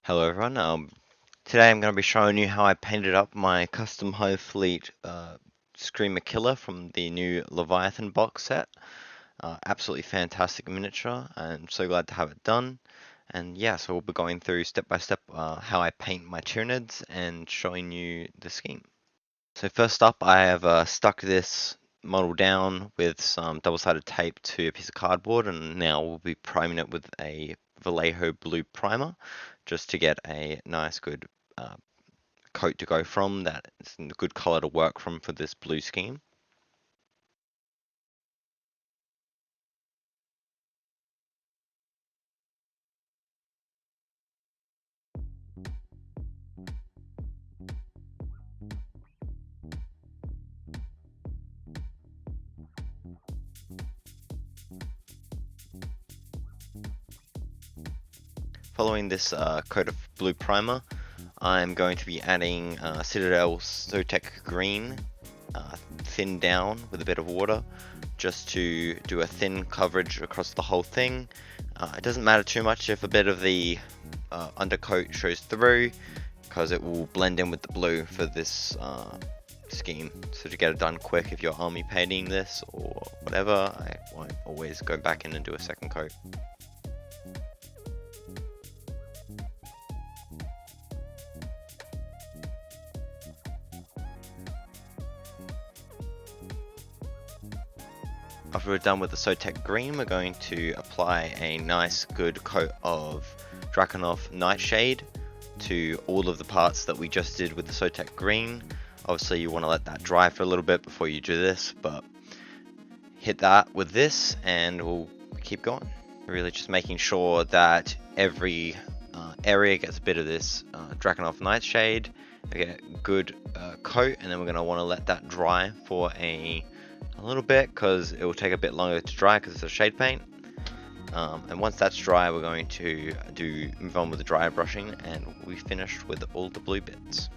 Hello everyone. Today I'm going to be showing you how I painted up my custom hive fleet Screamer Killer from the new Leviathan box set. Absolutely fantastic miniature. I'm so glad to have it done. And yeah, so we'll be going through step by step how I paint my Tyranids and showing you the scheme. So first up, I have stuck this model down with some double-sided tape to a piece of cardboard, and now we'll be priming it with a Vallejo blue primer just to get a nice good uh, coat to go from. That's a good color to work from for this blue scheme. Following this coat of blue primer, I'm going to be adding Citadel Zotek Green, thinned down with a bit of water, just to do a thin coverage across the whole thing. It doesn't matter too much if a bit of the undercoat shows through, because it will blend in with the blue for this scheme. So to get it done quick, if you're army painting this or whatever, I won't always go back in and do a second coat. After we're done with the Zotek Green, we're going to apply a nice good coat of Draconov Nightshade to all of the parts that we just did with the Zotek Green. Obviously you want to let that dry for a little bit before you do this, but hit that with this and we'll keep going. Really just making sure that every area gets a bit of this Draconov Nightshade, get a good coat, and then we're going to want to let that dry for a little bit because it will take a bit longer to dry because it's a shade paint. And once that's dry, we're going to move on with the dry brushing, and we finished with all the blue bits.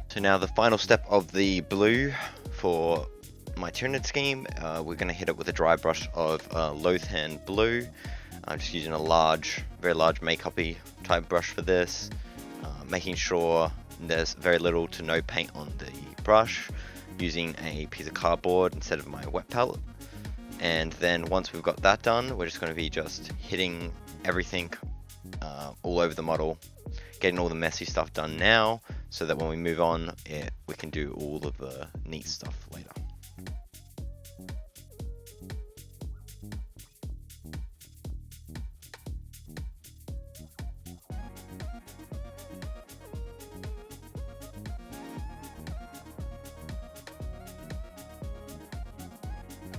So now the final step of the blue for my Tyranid scheme, we're going to hit it with a dry brush of Leviathan blue. I'm just using a very large makeup-y type brush for this, making sure there's very little to no paint on the brush, using a piece of cardboard instead of my wet palette. And then once we've got that done, we're just going to be just hitting everything all over the model, getting all the messy stuff done now, so that when we move on, we can do all of the neat stuff later.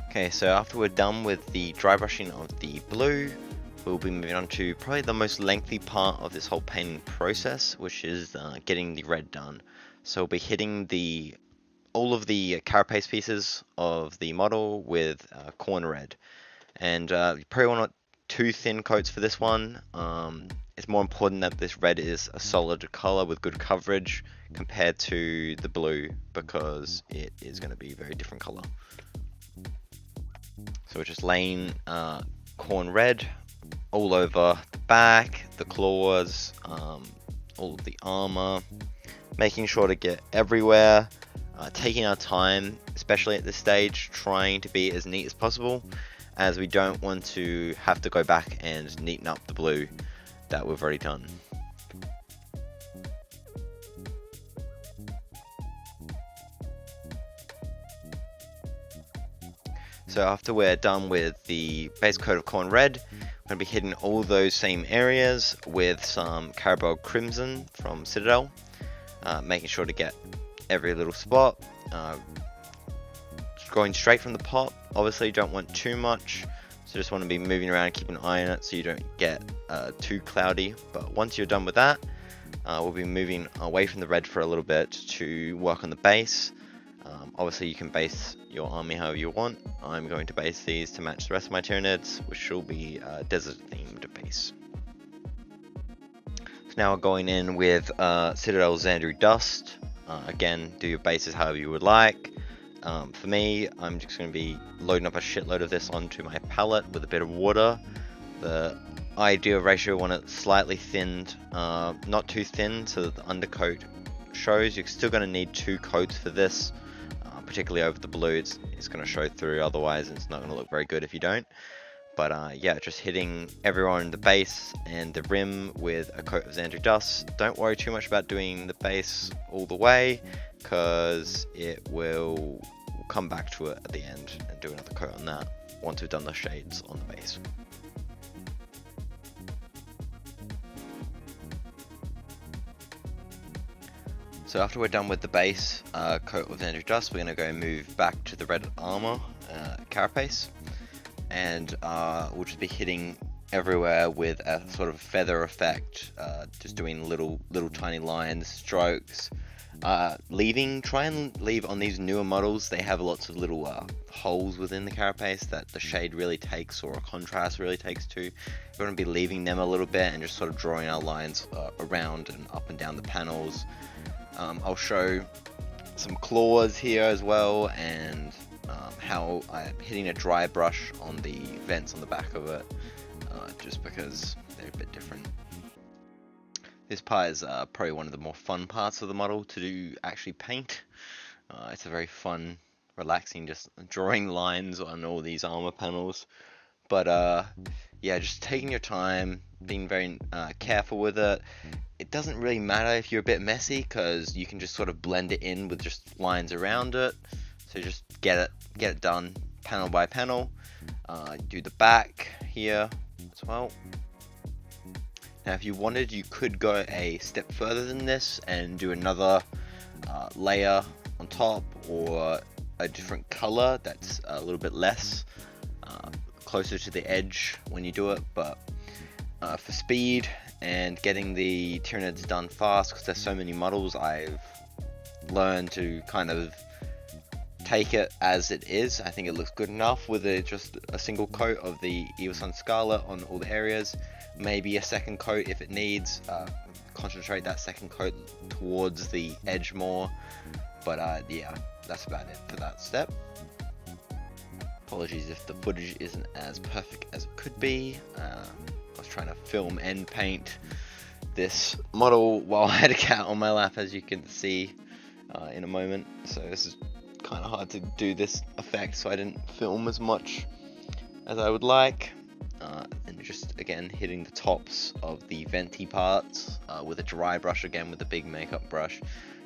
Okay, so after we're done with the dry brushing of the blue, we'll be moving on to probably the most lengthy part of this whole painting process, which is getting the red done. So we'll be hitting all of the carapace pieces of the model with corn red. And you probably want 2 thin coats for this one. It's more important that this red is a solid color with good coverage compared to the blue, because it is going to be a very different color. So we're just laying corn red all over the back, the claws, all of the armor, making sure to get everywhere, taking our time, especially at this stage, trying to be as neat as possible, as we don't want to have to go back and neaten up the blue that we've already done. So after we're done with the base coat of corn red, we're going to be hitting all those same areas with some Carabao Crimson from Citadel, making sure to get every little spot. Going straight from the pot, obviously you don't want too much, so just want to be moving around and keep an eye on it so you don't get too cloudy. But once you're done with that, we'll be moving away from the red for a little bit to work on the base. Obviously you can base your army however you want. I'm going to base these to match the rest of my Tyranids, which will be a desert themed base. Now we're going in with Citadel Xandru Dust. Again, do your bases however you would like. For me, I'm just going to be loading up a shitload of this onto my palette with a bit of water. The ideal ratio, want it slightly thinned, not too thin so that the undercoat shows. You're still going to need 2 coats for this, particularly over the blue. It's going to show through, otherwise it's not going to look very good if you don't. But yeah, just hitting everyone in the base and the rim with a coat of Xandru Dust. Don't worry too much about doing the base all the way, because it will come back to it at the end and do another coat on that once we've done the shades on the base. So after we're done with the base coat of Xandru Dust, we're going to go move back to the red armor carapace. And we'll just be hitting everywhere with a sort of feather effect, just doing little tiny lines, strokes, try and leave on these newer models. They have lots of little holes within the carapace that the shade really takes, or a contrast really takes to. We're going to be leaving them a little bit and just sort of drawing our lines around and up and down the panels. I'll show some claws here as well, and how I'm hitting a dry brush on the vents on the back of it, just because they're a bit different. This part is probably one of the more fun parts of the model to do actually paint. It's a very fun, relaxing, just drawing lines on all these armor panels. But yeah, just taking your time, being very careful with it. It doesn't really matter if you're a bit messy, because you can just sort of blend it in with just lines around it. So just get it done panel by panel. Do the back here as well. Now if you wanted, you could go a step further than this and do another layer on top, or a different color that's a little bit less closer to the edge when you do it. But for speed and getting the Tyranids done fast, because there's so many models, I've learned to kind of take it as it is. I think it looks good enough with just a single coat of the Evil Sun Scarlet on all the areas. Maybe a second coat if it needs. Concentrate that second coat towards the edge more. But yeah, that's about it for that step. Apologies if the footage isn't as perfect as it could be. I was trying to film and paint this model while I had a cat on my lap, as you can see in a moment. So this is kind of hard to do this effect, so I didn't film as much as I would like. And just again hitting the tops of the venti parts with a dry brush, again with a big makeup brush,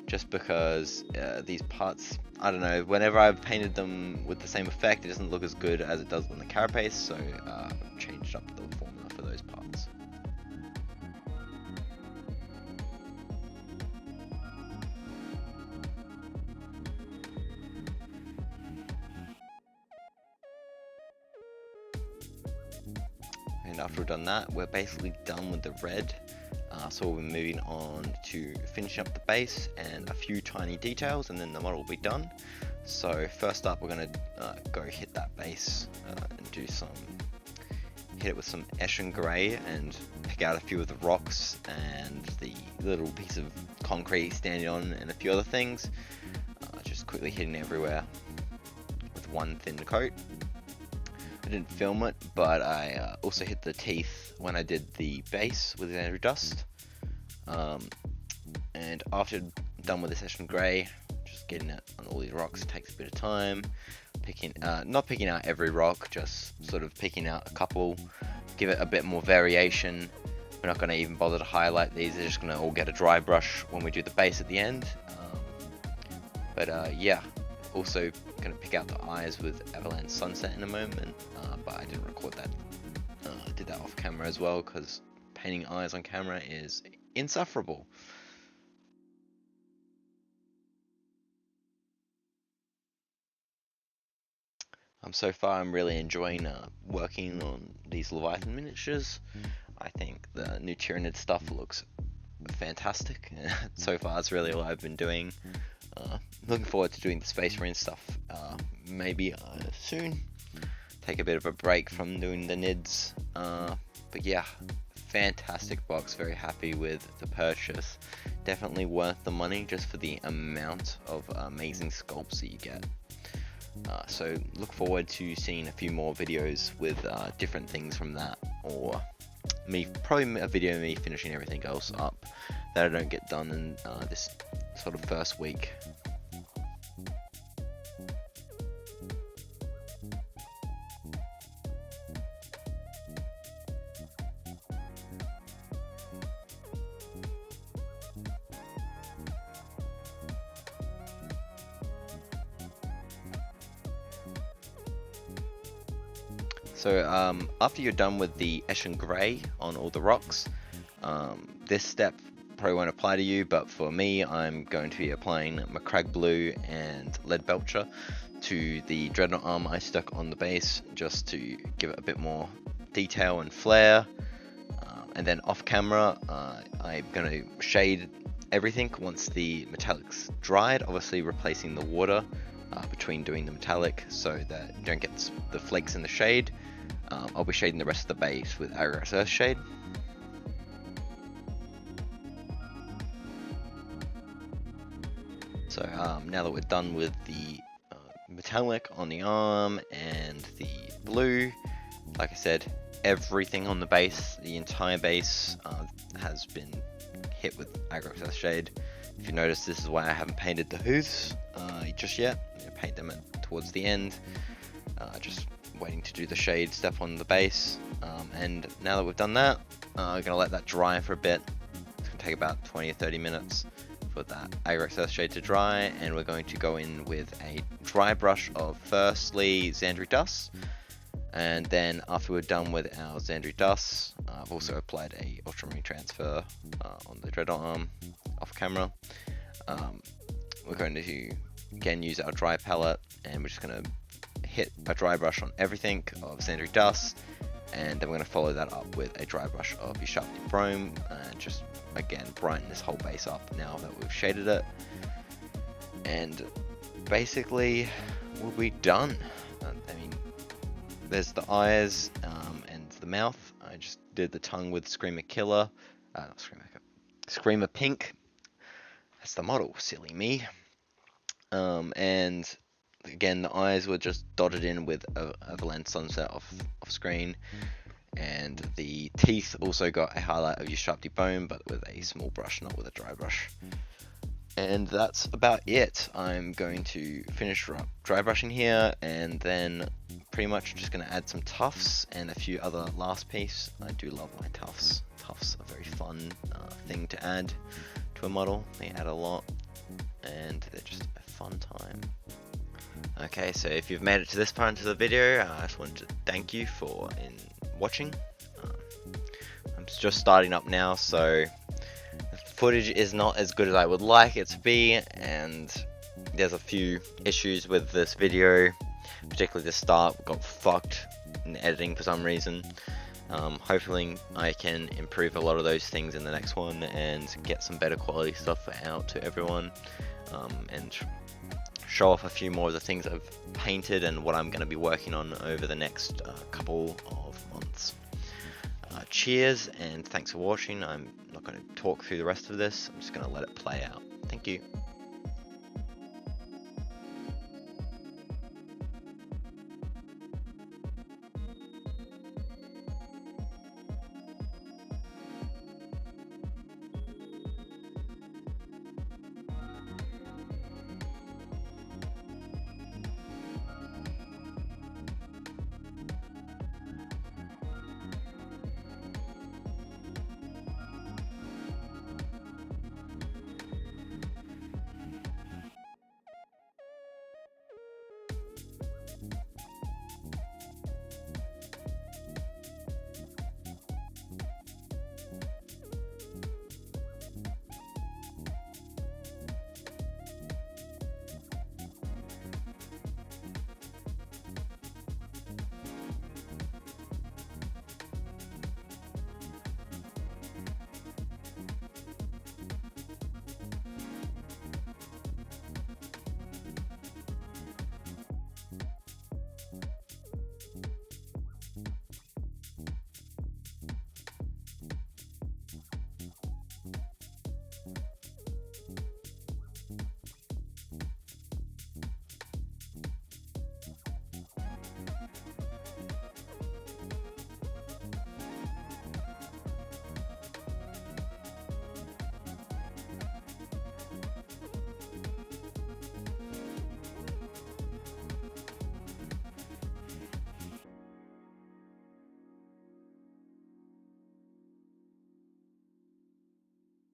just because these parts, I don't know, whenever I've painted them with the same effect, it doesn't look as good as it does on the carapace, so I've changed up the formula for those parts. And after we've done that, we're basically done with the red. So we'll be moving on to finishing up the base and a few tiny details, and then the model will be done. So first up, we're going to go hit that base and hit it with some Eshin Grey and pick out a few of the rocks and the little piece of concrete standing on, and a few other things. Just quickly hitting everywhere with one thin coat. I didn't film it, but I also hit the teeth when I did the base with Xandru Dust. And after done with the Eshin Grey, just getting it on all these rocks takes a bit of time. Not picking out every rock, just sort of picking out a couple, give it a bit more variation. We're not going to even bother to highlight these, they're just going to all get a dry brush when we do the base at the end. Yeah, also going to pick out the eyes with Avalanche Sunset in a moment, but I didn't record that. I did that off camera as well, because painting eyes on camera is insufferable. So far I'm really enjoying working on these Leviathan miniatures. I think the new Tyranid stuff looks fantastic. So far it's really all I've been doing. Looking forward to doing the Space Marine stuff maybe soon. Take a bit of a break from doing the NIDs. But yeah, fantastic box, very happy with the purchase. Definitely worth the money just for the amount of amazing sculpts that you get. So look forward to seeing a few more videos with different things from that, or probably a video of me finishing everything else up that I don't get done in this sort of first week. So after you're done with the Eshin Grey on all the rocks, this step probably won't apply to you, but for me, I'm going to be applying Macragge Blue and Lead Belcher to the Dreadnought arm I stuck on the base, just to give it a bit more detail and flair. And then off camera, I'm going to shade everything once the metallic's dried, obviously replacing the water between doing the metallic so that you don't get the flakes in the shade. I'll be shading the rest of the base with Agrico's Earth Shade. So now that we're done with the metallic on the arm and the blue, like I said, everything on the base, the entire base, has been hit with Agrico's Earth Shade. If you notice, this is why I haven't painted the hooves just yet. I paint them towards the end, just waiting to do the shade step on the base. And now that we've done that, I'm going to let that dry for a bit. It's going to take about 20 or 30 minutes for that Agrico's Earth Shade to dry, and we're going to go in with a dry brush of firstly Xandri Dust, and then after we're done with our Xandri Dust, I've also applied a Ultramarine Transfer on the Dreadnought arm off camera. We're going to again use our dry palette, and we're just going to hit a dry brush on everything of Xandri Dust, and then we're going to follow that up with a dry brush of Ushabti Brome, and just again brighten this whole base up now that we've shaded it, and basically we'll be done. I mean, there's the eyes and the mouth. I just did the tongue with Screamer Killer, not Screamer Pink. That's the model, silly me. And again, the eyes were just dotted in with a Avalanche Sunset off screen, and the teeth also got a highlight of Ushabti Bone, but with a small brush, not with a dry brush. And that's about it. I'm going to finish dry brushing here, and then pretty much just going to add some tufts and a few other last piece. I do love my tufts. Tufts are a very fun thing to add to a model. They add a lot, and they're just a fun time. Okay, so if you've made it to this part into the video, I just wanted to thank you for watching. I'm just starting up now, so the footage is not as good as I would like it to be, and there's a few issues with this video, particularly the start got fucked in editing for some reason. Hopefully I can improve a lot of those things in the next one and get some better quality stuff out to everyone, and show off a few more of the things I've painted and what I'm going to be working on over the next couple of months. Cheers, and thanks for watching. I'm not going to talk through the rest of this. I'm just going to let it play out. Thank you.